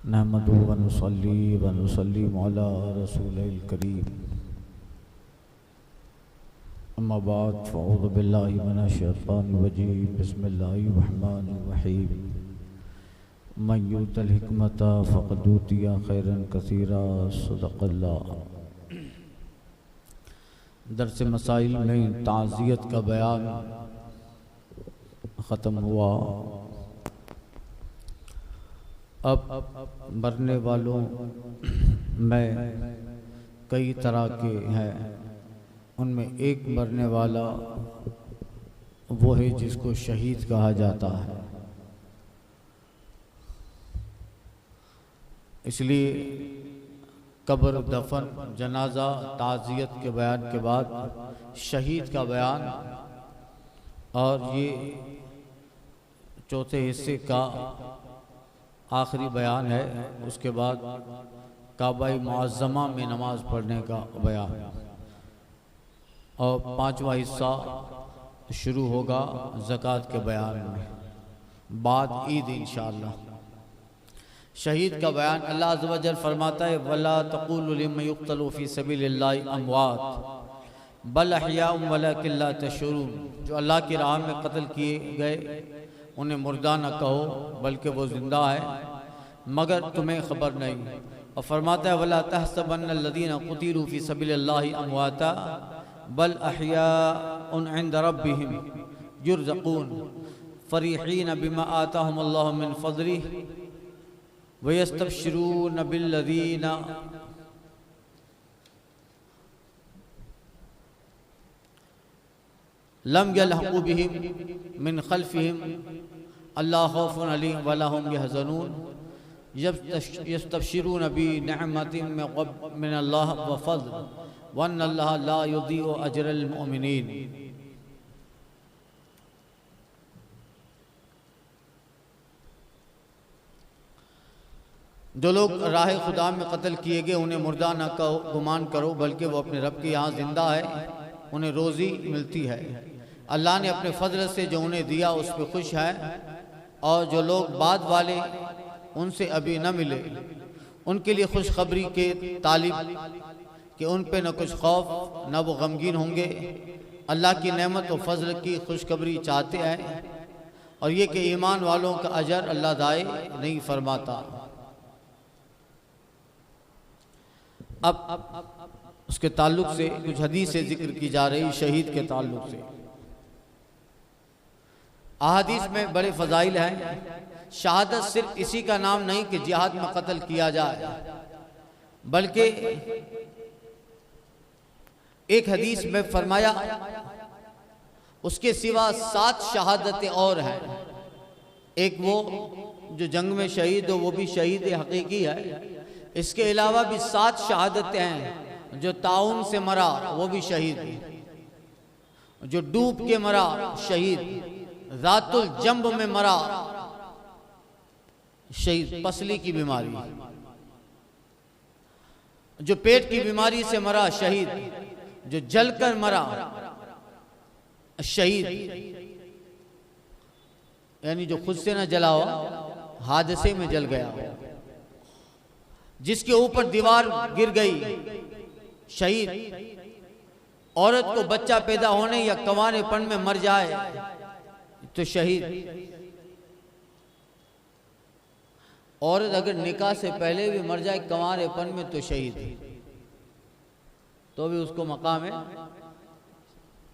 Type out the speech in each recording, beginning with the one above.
नहमदुहु व नुसल्ली व नुसल्लिमु अला रसूलिल करीम। अम्मा बाद फ़अऊज़ु बिल्लाहि मिनश शैतानिर रजीम। बिस्मिल्लाहिर रहमानिर रहीम। मन युतिल हिकमता फ़क़द ऊतिया खैरन कसीरा। सदक़ल्लाह। दर्स मसाइल में ताज़ियत का बयान ख़त्म हुआ। अब मरने वालों में कई तरह के हैं। उनमें एक मरने वाला वो है जिसको शहीद कहा जाता है। इसलिए कब्र, दफन, जनाजा, ताज़ियत के बयान के बाद शहीद का बयान, और ये चौथे हिस्से का आखिरी बयान है। उसके बाद काबा मुअज़्ज़मा में नमाज पढ़ने का बयान, और पांचवा हिस्सा शुरू होगा ज़कात के बयान में बाद ईद इंशाअल्लाह। शहीद का बयान अल्लाह अज़्ज़ व जल फरमाता है, वला तक़ूलू लिमन युक़्तलू फ़ी सबीलिल्लाहि अमवात बल अहयाउम वलाकिन ला तशऊरून। जो अल्लाह की राह में कत्ल किए गए उन्हें मुर्दा न कहो, बल्कि वो जिंदा है मगर तुम्हें खबर नहीं। और फरमाता है, वला तहसबन्नल्लज़ीना क़ुतिलू फ़ी सबीलिल्लाहि अमवाता बल अहयाउन इंद रब्बिहिम युरज़क़ून फ़रीहीन बिमा आताहुमुल्लाहु मिन फ़ज़लिहि वयस्तबशिरून बिल्लज़ीना लम यल्हक़ू बिहिम मिन खल्फ़िहिम अल्ला खौफ़ुन अलैहिम वला हुम यहज़नून यस्तबशिरून बिनिअमतिन मिनल्लाह व फ़ज़ल वन्नल्लाह ला युज़ीअु अजरल मुमिनीन। जो लोग राह खुदा में कत्ल किए गए उन्हें मुर्दा न कहो, गुमान करो, बल्कि वो अपने रब के यहाँ जिंदा है, उन्हें रोज़ी मिलती है। अल्लाह ने अपने फजल से जो उन्हें दिया उस पर खुश है। और जो लोग बाद वाले उनसे अभी न मिले उनके लिए खुशखबरी के तालिब कि उन पे न कुछ खौफ न वो गमगीन होंगे। अल्लाह की नेमत और फजल की खुशखबरी चाहते हैं, और ये कि ईमान वालों का अजर अल्लाह दाए नहीं फरमाता। अब उसके ताल्लुक से कुछ हदीस से जिक्र की जा रही शहीद के ताल्लुक से। अहादीस में बड़े फजाइल हैं। शहादत सिर्फ इसी का नाम नहीं कि जिहाद में कत्ल किया जाए, बल्कि एक हदीस में फरमाया उसके सिवा 7 शहादतें और हैं। एक वो जो जंग में शहीद हो वो भी शहीद हकीकी है। इसके अलावा भी 7 शहादतें हैं। जो ताउन से मरा वो भी शहीद, जो डूब के मरा शहीद, ज़ातुल जंब में मरा शहीद, पसली की बीमारी, जो पेट की बीमारी से मरा शहीद, जो जलकर मरा शहीद, यानी जो खुद से न जला हो, हादसे में जल गया, जिसके ऊपर दीवार गिर गई शहीद, औरत को बच्चा पैदा होने या कंवारेपन में मर जाए तो शहीद, औरत अगर निकाह से पहले भी मर जाए कंवारेपन में तो शहीद, तो भी उसको मकाम है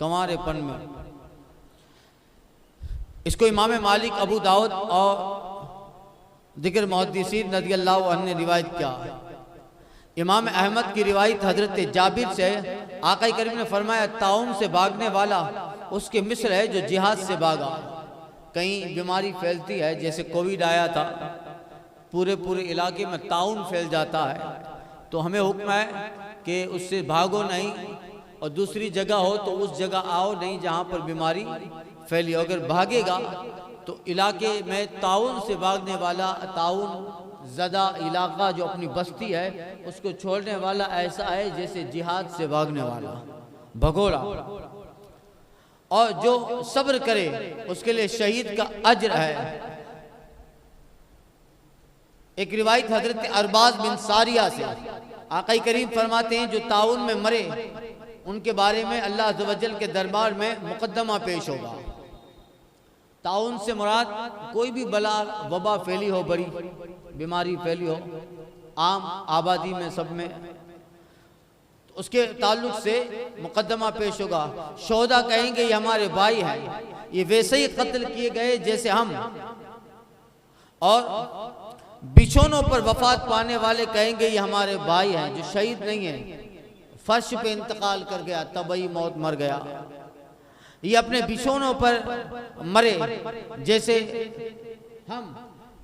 कंवारेपन में। इसको इमाम मालिक, अबू दाऊद और दिक्र मुहद्दिसीन रज़ियल्लाहु अन्हु ने रिवायत किया। इमाम अहमद की रिवायत हजरत जाबिर से, आका करीम ने फरमाया, ताउन से भागने वाला उसके मिस्र है जो जिहाद से भागा। कहीं बीमारी फैलती है, जैसे कोविड आया था, पूरे इलाके में ताउन फैल जाता है, तो हमें हुक्म है कि उससे भागो नहीं, और दूसरी जगह हो तो उस जगह आओ नहीं जहाँ पर बीमारी फैली। अगर भागेगा तो इलाके में ताउन से भागने वाला, ताउन ज़दा इलाका जो अपनी बस्ती है उसको छोड़ने वाला ऐसा है जैसे जिहाद से भागने वाला भगोड़ा। और जो सब्र करे उसके लिए शहीद का अज्र है। एक रिवायत हजरत अरबाज बिन सारिया से, आका करीम फरमाते हैं जो ताउन में मरे उनके बारे में अल्लाह अज़्ज़ व जल के दरबार में मुकद्दमा पेश होगा। ताउन से मुराद कोई भी बला वबा फैली हो, बड़ी बीमारी फैली हो आम आबादी में, सब में, तो उसके ताल्लुक से मुकद्दमा पेश होगा। शोहदा कहेंगे ये हमारे भाई हैं, ये वैसे ही कत्ल किए गए जैसे हम। और बिछोनों पर वफात पाने वाले कहेंगे ये हमारे भाई हैं जो शहीद नहीं है, फर्श पे इंतकाल कर गया, तबई मौत मर गया। ये अपने बिछोनों पर मरे जैसे हम।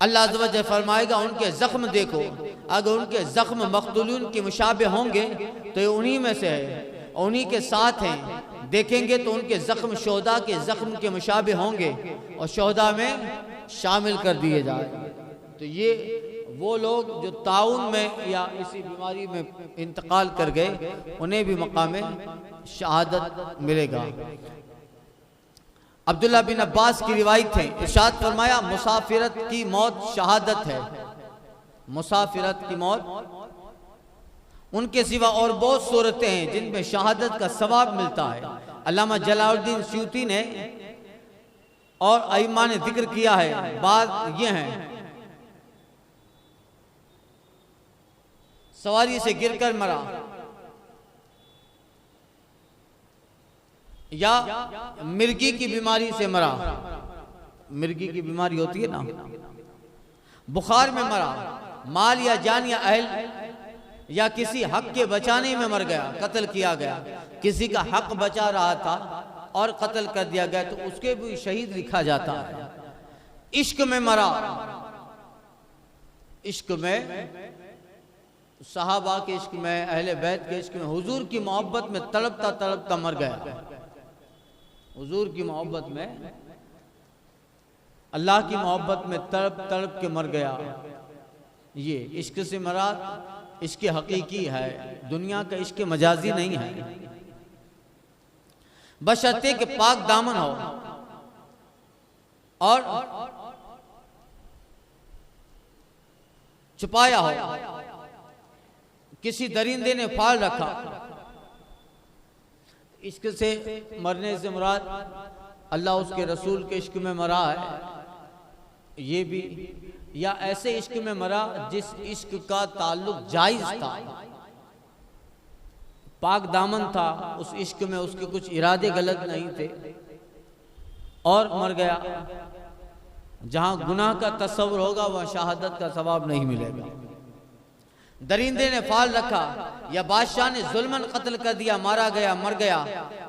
अल्लाह अज़्ज़ व जल फरमाएगा उनके जख्म देखो, अगर उनके जख्म मक़तूलून के मुशाबे होंगे तो ये उन्हीं में से है, उन्हीं के साथ हैं। देखेंगे तो उनके जख्म शोहदा के जख्म के मुशाबे होंगे और शोहदा में शामिल कर दिए जाए। तो ये वो लोग जो ताउन में या इसी बीमारी में इंतकाल कर गए, उन्हें भी मकाम शहादत मिलेगा। अब्दुल्ला बिन अब्बास की रिवायत है, इरशाद फरमाया मुसाफिरत की मौत शहादत है। मुसाफिरत की मौत, उनके सिवा और बहुत सूरतें हैं जिनमें शहादत का सवाब मिलता है। अल्लामा जलालुद्दीन सयूती ने और अइम्मा ने जिक्र किया है। बात यह है सवारी से गिरकर मरा या मिर्गी की बीमारी से मरा, मिर्गी की बीमारी होती है ना, बुखार में मरा, माल या जान या अहल या किसी हक के बचाने में मर गया, कत्ल किया गया, किसी का हक बचा रहा था और कत्ल कर दिया गया तो उसके भी शहीद लिखा जाता है। इश्क में मरा, इश्क में, सहाबा के इश्क में, अहले बैत के इश्क में, हुजूर की मोहब्बत में तड़पता तड़पता मर गया। हुजूर की मोहब्बत में, अल्लाह की मोहब्बत में तड़प तड़प के मर गया। ये इश्क से मरा, इश्क हकीकी है, दुनिया का इश्क मजाजी नहीं है। बशर्ते के पाक दामन हो और छुपाया हो, किसी दरिंदे ने फाड़ रखा। इश्क से मरने से मुराद अल्लाह उसके रसूल के इश्क में मरा है, ये भी, या ऐसे इश्क में मरा जिस इश्क का ताल्लुक जायज था, पाक दामन था, उस इश्क में उसके कुछ इरादे गलत नहीं थे और मर गया। जहां गुनाह का तस्वुर होगा वह शहादत का सवाब नहीं मिलेगा। दरिंदे ने फाल रखा या बादशाह ने जुल्मन कत्ल कर दिया, मारा गया, मर गया।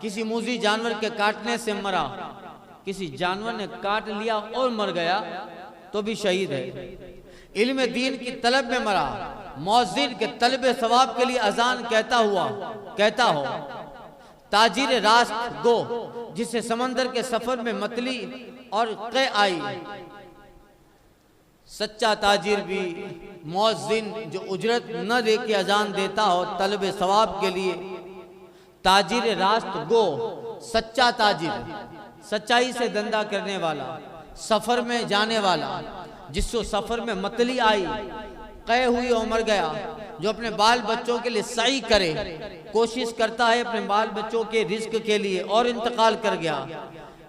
किसी मूजी जानवर के काटने से मरा, किसी जानवर ने काट लिया और मर गया तो भी शहीद है। इल्म दीन की तलब में मरा, मौज़िन के तलब सवाब के लिए अजान कहता हो। ताजिर रास्त गो, जिसे समंदर के सफर में मतली और क़े आई। सच्चा ताजिर भी, मौज़िन जो उजरत न दे के अजान देता हो तलब सवाब के लिए। ताजिर रास्त गो, सच्चा ताजिर, सच्चाई से धंधा करने वाला, सफर में जाने वाला, जिसको सफर में मतली आई, क़े हुई और मर गया, जो अपने बाल बच्चों के लिए सही करे, कोशिश करता है अपने बाल बच्चों के रिज्क के लिए और इंतकाल कर गया।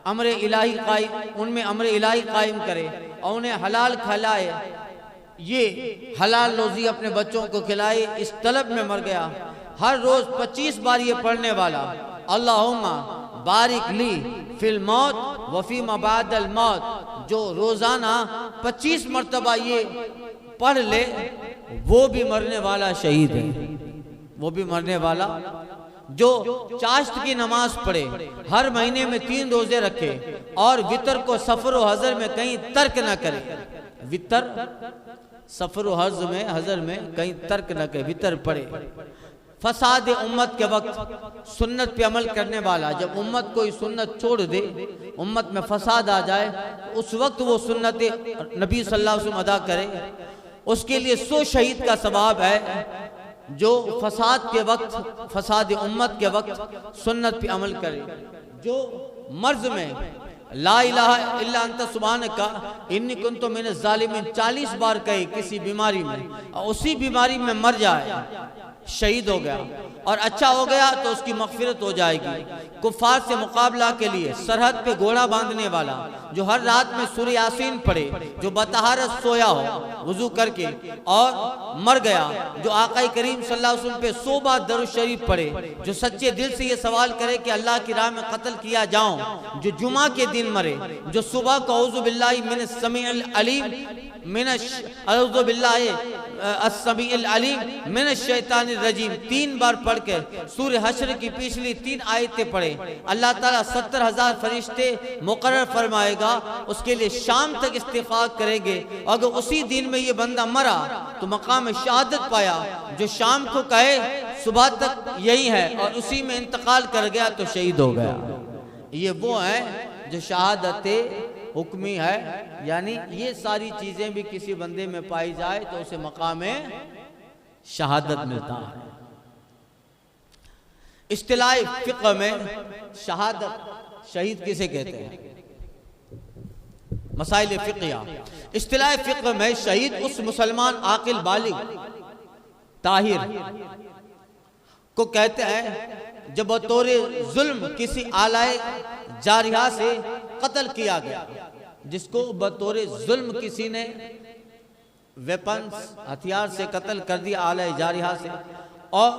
अमर इलाही कायम, उनमें अमर इलाही कायम करे और उन्हें हलाल खिलाए, ये हलाल रोजी अपने बच्चों को खिलाए, इस तलब में मर गया। हर रोज 25 बार ये पढ़ने वाला, अल्लाहुम्मा बारिक ली फिल मौत वफी मबादल मौत, जो रोजाना 25 मरतबा ये पढ़ ले, वो भी मरने वाला शहीद है। वो भी मरने वाला जो चाश्त की नमाज पढ़े, हर महीने में 3 रोजे रखे और वितर को सफर व हजर में कहीं तर्क न करे। वितर, सफर व हजर में कहीं तर्क न करे, वितर पढ़े। फसाद उम्मत के वक्त सुन्नत पे अमल करने वाला, जब उम्मत कोई सुन्नत छोड़ दे, उम्मत में फसाद आ जाए, उस वक्त वो सुन्नत नबी सल्लल्लाहु अलैहि वसल्लम अदा करे, उसके लिए 100 शहीद का सवाब है। जो फसाद के वक्त, फसाद उम्मत के वक्त सुन्नत पे अमल करे, जो मर्ज में ला इलाहा इल्ला अंता सुब्हानका इन्नी कुन्तु मिनज़ ज़ालिमीन 40 बार कहे किसी बीमारी में, और उसी बीमारी में मर जाए, शहीद हो गया और अच्छा हो गया तो उसकी मग़फ़िरत हो जाएगी। कुफ़ार से मुकाबला के लिए सरहद पे घोड़ा बांधने वाला, जो हर रात में सूरह यासीन पढ़े, जो बतहारत सोया हो वुज़ू करके और मर गया, जो आक़ा करीम सल्लल्लाहु अलैहि वसल्लम पे 100 बार दरूद शरीफ पढ़े, जो सच्चे दिल से ये सवाल करे कि अल्लाह की राह में कत्ल किया जाऊं, जो जुमा के दिन मरे, जो सुबह को औज़ु बिल्लाहि मिनस समीइल अलीम औज़ु बिल्लाहि अस्समीइल अलीम मिनश शैतानिर रजीम 3 बार पढ़ के सूरह हश्र की पिछली 3 आयतें पढ़े, अल्लाह ताला 70,000 फरिश्ते मुकर्रर फरमाएगा, उसके लिए शाम तक इस्तिग़फ़ार करेंगे। अगर उसी दिन में ये बंदा मरा तो मकाम शहादत पाया, जो शाम को कहे सुबह तक यही है और उसी में इंतकाल कर गया तो शहीद हो गया। ये वो है जो शहादत हुक्मी है, यानी ये सारी चीजें भी किसी बंदे में पाई जाए तो उसे मकाम शहादत मिलता है। इस्तिलाह फ़िक़्ह में शहादत, शहीद किसे कहते हैं? मसाइल फ़िक़्हिया। इस्तिलाह फ़िक़्ह में शहीद उस मुसलमान आकिल बालिग ताहिर को कहते हैं जब बतौर जुल्म किसी आलाए जारिहा से कत्ल किया गया, जिसको बतौर जुल्म किसी ने वेपन्स हथियार से कत्ल कर दिया आलाए जारिहा से, और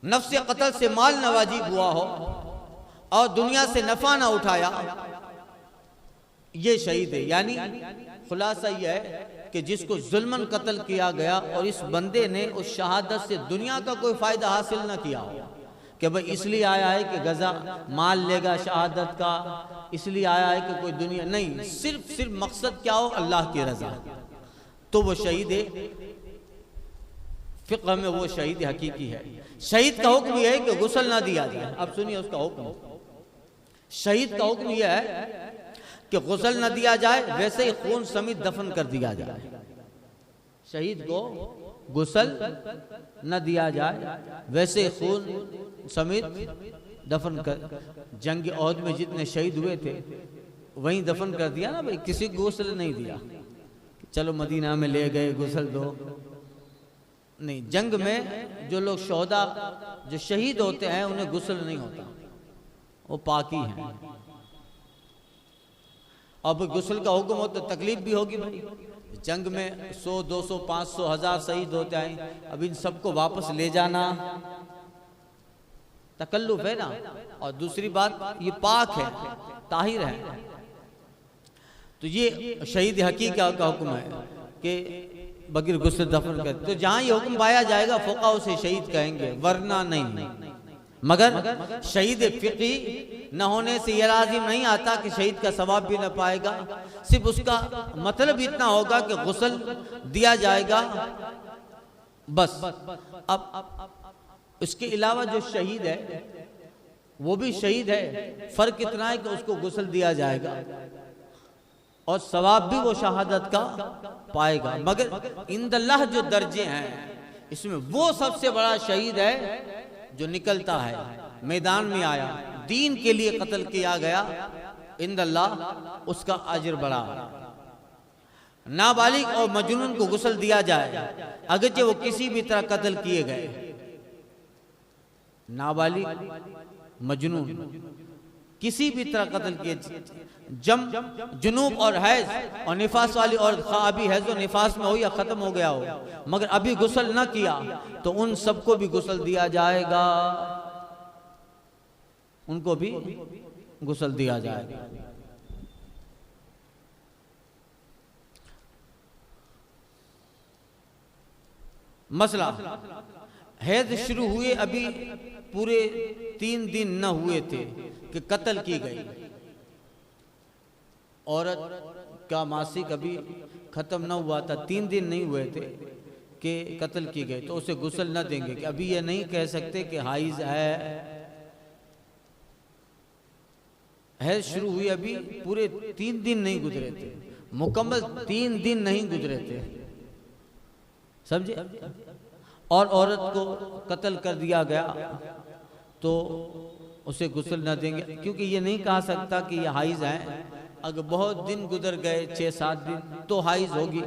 नफ्स कत्ल से माल नवाजी हुआ हो और दुनिया से नफा ना उठाया, ये शहीद है। यानी खुलासा यह है कि जिसको जुल्मन कत्ल किया गया और इस बंदे ने उस शहादत से दुनिया का कोई फायदा हासिल ना किया हो कि भाई इसलिए आया है कि गजा माल लेगा शहादत का, इसलिए आया है कि कोई दुनिया नहीं, सिर्फ मकसद क्या हो, अल्लाह की रजा, तो वो शहीद है। फ़िक़्ह में वो शहीद हकीकी है। शहीद का हुक्म यह है कि गुस्ल ना दिया जाए। अब सुनिए उसका हुक्म, शहीद का हुक्म यह है कि गुस्ल न दिया जाए, वैसे ही खून समेत दफन कर दिया जाए। शहीद को गुस्ल न दिया जाए, वैसे खून समेत दफन कर। जंग ओहद में जितने शहीद हुए थे वहीं दफन कर दिया ना भाई, किसी को गुस्ल नहीं दिया, चलो मदीना में ले गए गुस्ल दो, नहीं। जंग में जो लोग शोहदा जो शहीद होते हैं उन्हें गुस्ल नहीं होता, वो पाकी हैं। अब गुस्ल का हुक्म हो तो तकलीफ भी होगी भाई। जंग में 100, 200, 500, 1000 शहीद होते हैं, अब इन सबको वापस ले जाना तकल्लुफ है ना। और दूसरी बात ये पाक है, ताहिर है, तो ये शहीद हकीका का हुक्म है कि बगैर गुस्ल दफन कर। तो जहां ये हुक्म पाया जाएगा फुक़हा उसे शहीद कहेंगे, वरना नहीं। मगर शहीद फ़िक़ी न होने से यह लाजिम नहीं आता कि शहीद का सवाब भी न पाएगा, सिर्फ उसका मतलब इतना होगा कि गुस्ल दिया जाएगा बस। अब उसके अलावा जो शहीद है वो भी शहीद है, फर्क इतना है कि उसको गुस्ल दिया जाएगा और सवाब भी वो शहादत का पाएगा। मगर इंदल्लाह जो दर्जे हैं इसमें वो सबसे बड़ा शहीद है जो निकलता है, मैदान में आया, दीन के लिए कत्ल किया गया, इंदल्लाह उसका अजर बड़ा। नाबालिग और मजनून को गुस्ल दिया जाए अगरचे वो किसी भी तरह कत्ल किए गए। नाबालिग मजनून किसी भी तरह कत्ल किए, जुनूब और हैज और निफास वाली औरत, अभी हैज और निफास में हो या खत्म हो गया हो मगर अभी गुस्ल न किया तो उन सबको भी गुस्ल दिया जाएगा, उनको भी गुस्ल दिया जाएगा। मसला हैज शुरू हुए अभी पूरे 3 दिन न हुए थे कि कत्ल की गई। औरत का मासिक अभी खत्म न हुआ था, 3 दिन नहीं हुए थे कि कत्ल की गई, तो उसे गुस्ल न देंगे कि अभी ये नहीं कह सकते कि हाइज है शुरू हुई अभी पूरे 3 दिन नहीं गुजरे थे, मुकम्मल 3 दिन नहीं गुजरे थे, समझे। और औरत को कत्ल कर दिया गया तो उसे गुस्ल न देंगे, क्योंकि ये नहीं कहा सकता कि ये हाइज है। अगर बहुत दिन गुजर गए 6-7 दिन तो हाइज होगी।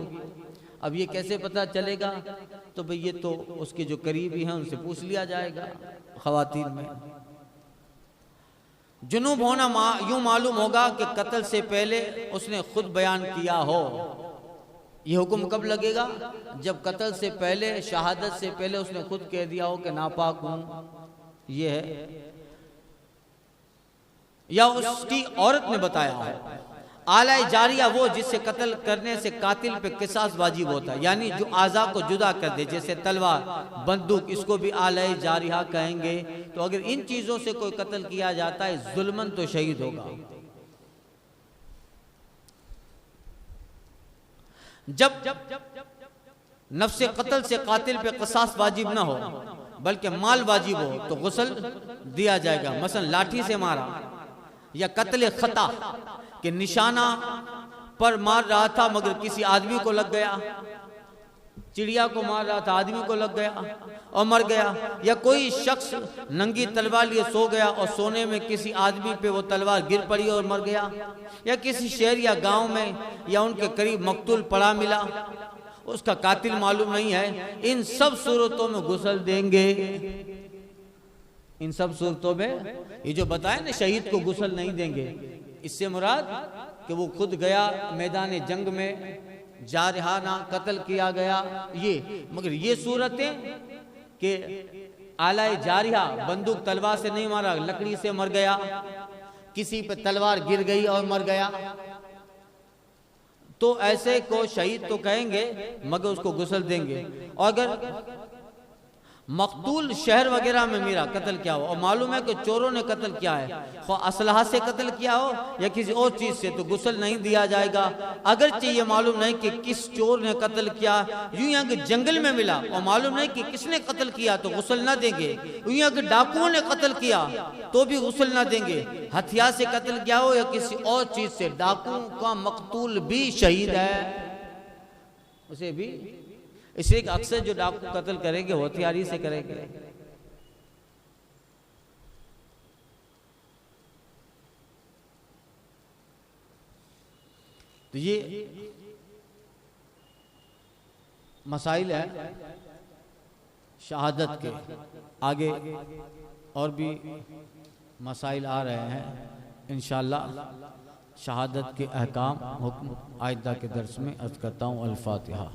अब ये कैसे पता चलेगा? तो भाई ये तो उसके जो करीबी हैं उनसे पूछ लिया जाएगा। ख़वातीन में जुनूब होना यूं मालूम होगा कि कत्ल से पहले उसने खुद बयान किया हो। ये हुक्म कब लगेगा? जब कत्ल से पहले, शहादत से पहले उसने खुद कह दिया हो कि नापाक हूं। ये है, या उसकी औरत ने बताया हो। आला जारिया वो जिससे कत्ल करने से कातिल पे किसास वाजिब होता है, यानी जो आज़ा को जुदा कर दे, जैसे तलवार, बंदूक, इसको भी आला जारिया कहेंगे। तो अगर इन चीजों से कोई कत्ल किया जाता है जुल्मन तो शहीद होगा। जब नफ्से कत्ल से कातिल पे किसास वाजिब ना हो बल्कि माल वाजिब हो तो गुस्ल दिया जाएगा। मसलन लाठी से मारा, या कत्ल खता कि निशाना पर मार रहा था मगर किसी आदमी को लग गया, चिड़िया को मार रहा था आदमी को लग गया और मर गया, या कोई शख्स नंगी तलवार लिए सो गया और सोने में किसी आदमी पे वो तलवार गिर पड़ी और मर गया, या किसी शहर या गांव में या उनके करीब मकतूल पड़ा मिला, उसका कातिल मालूम नहीं है। इन सब सूरतों में गुस्ल देंगे। इन सब सूरतों में ये जो बताया ना शहीद को गुस्ल नहीं देंगे, इससे मुराद कि वो खुद गया मैदान जंग में, जारहाना कत्ल किया गया ये। मगर ये सूरतें कि आला जारिया बंदूक तलवार से नहीं मारा, लकड़ी से मर गया, किसी पे तलवार गिर गई और मर गया, तो ऐसे को शहीद तो कहेंगे मगर उसको गुस्ल देंगे। और अगर मकतूल शहर वगैरह में मेरा कत्ल किया हो और मालूम है कि चोरों ने कत्ल किया है, खो असलहा से कत्ल किया हो या किसी और चीज से, तो गुस्ल नहीं दिया जाएगा। अगरचे ये मालूम नहीं कि किस चोर ने कत्ल किया, यूं यहाँ के जंगल में मिला और मालूम नहीं कि किसने कत्ल किया तो गुस्ल ना देंगे। यूं यहाँ के डाकुओं ने कत्ल किया तो भी गुस्ल ना देंगे। हथियार से कत्ल किया हो या किसी और चीज से, डाकू का मकतूल भी शहीद है, उसे भी। इसलिए अक्सर जो डाकू कत्ल करेंगे वो हथियारी से करेंगे। तो ये मसाइल है शहादत के। आगे और भी मसाइल आ रहे हैं इंशाअल्लाह। शहादत के अहकाम हुक्म आइंदा के दर्स में अर्ज करता हूँ। अल फातिहा।